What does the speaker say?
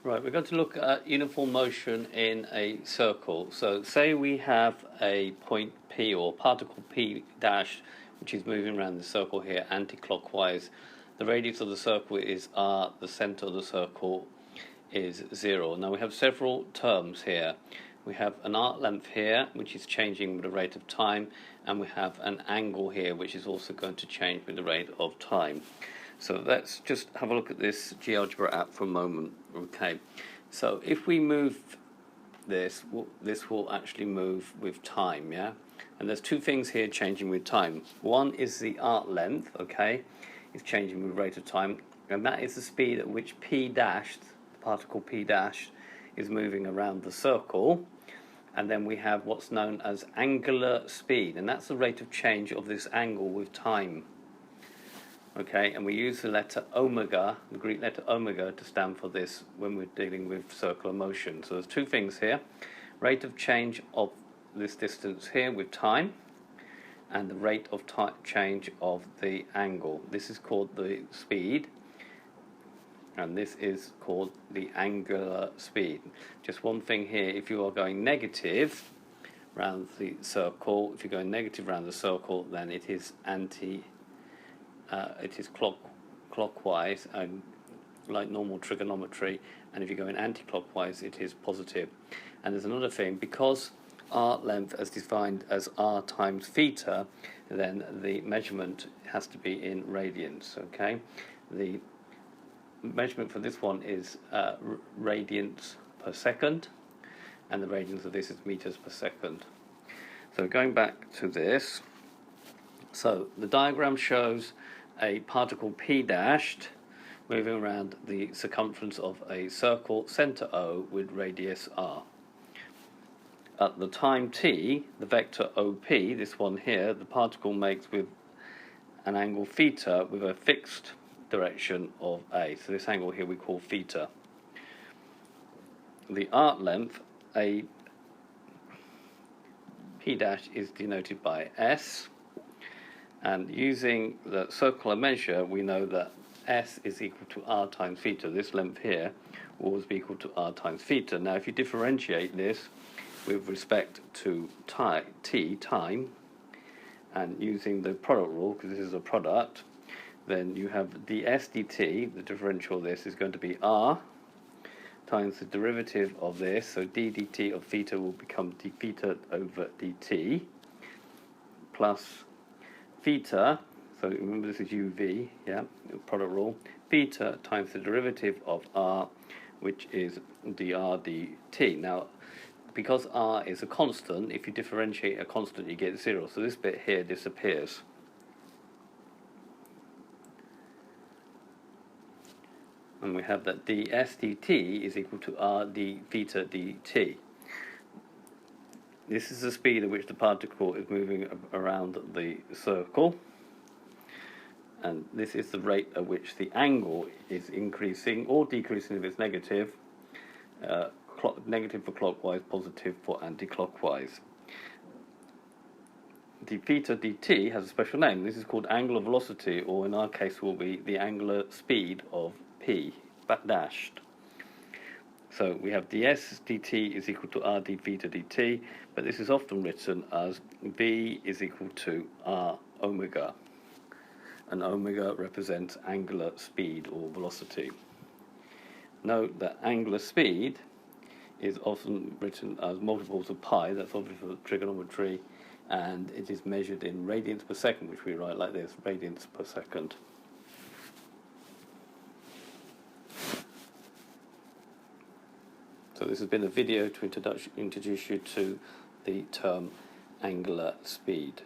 Right, we're going to look at uniform motion in a circle. So say we have a point P or particle P dash, which is moving around the circle here anti-clockwise. The radius of the circle is r, the center of the circle is 0. Now we have several terms here. We have an arc length here, which is changing with the rate of time, and we have an angle here, which is also going to change with the rate of time. So let's just have a look at this GeoGebra app for a moment. Okay, so if we move this will actually move with time, yeah? And there's two things here changing with time. One is the arc length, okay? It's changing with rate of time, and that is the speed at which P dash, the particle P dash, is moving around the circle. And then we have what's known as angular speed, and that's the rate of change of this angle with time. Okay, and we use the letter omega, the Greek letter omega, to stand for this when we're dealing with circular motion. So there's two things here: rate of change of this distance here with time, and the rate of change of the angle. This is called the speed, and this is called the angular speed. Just one thing here: if you are going negative around the circle, if you're going negative around the circle, then it is clockwise, and like normal trigonometry, and if you're going anti-clockwise, it is positive. And there's another thing: because arc length is defined as r times theta, then the measurement has to be in radians. Okay, the measurement for this one is radians per second, and the radians of this is meters per second. So going back to this, so the diagram shows a particle P dashed moving around the circumference of a circle, center O, with radius r. At the time t, the vector OP, this one here, the particle makes with an angle theta with a fixed direction of A. So this angle here we call theta. The arc length, a P dash, is denoted by S. And using the circular measure, we know that S is equal to r times theta. This length here will always be equal to r times theta. Now, if you differentiate this with respect to time, and using the product rule, because this is a product, then you have ds dt, the differential of this is going to be r times the derivative of this, so d dt of theta will become d theta over dt, plus theta, so remember this is uv, yeah, product rule, theta times the derivative of r, which is dr dt. Now, because r is a constant, if you differentiate a constant you get 0, so this bit here disappears. And we have that ds dt is equal to r d theta dt. This is the speed at which the particle is moving around the circle, and this is the rate at which the angle is increasing or decreasing if it's negative. Negative for clockwise, positive for anti-clockwise. The theta dt has a special name. This is called angular velocity, or in our case will be the angular speed of P dashed. So we have ds dt is equal to r d theta dt, but this is often written as v is equal to r omega, and omega represents angular speed or velocity. Note that angular speed is often written as multiples of pi, that's obviously for trigonometry, and it is measured in radians per second, which we write like this, radians per second. So this has been a video to introduce you to the term angular speed.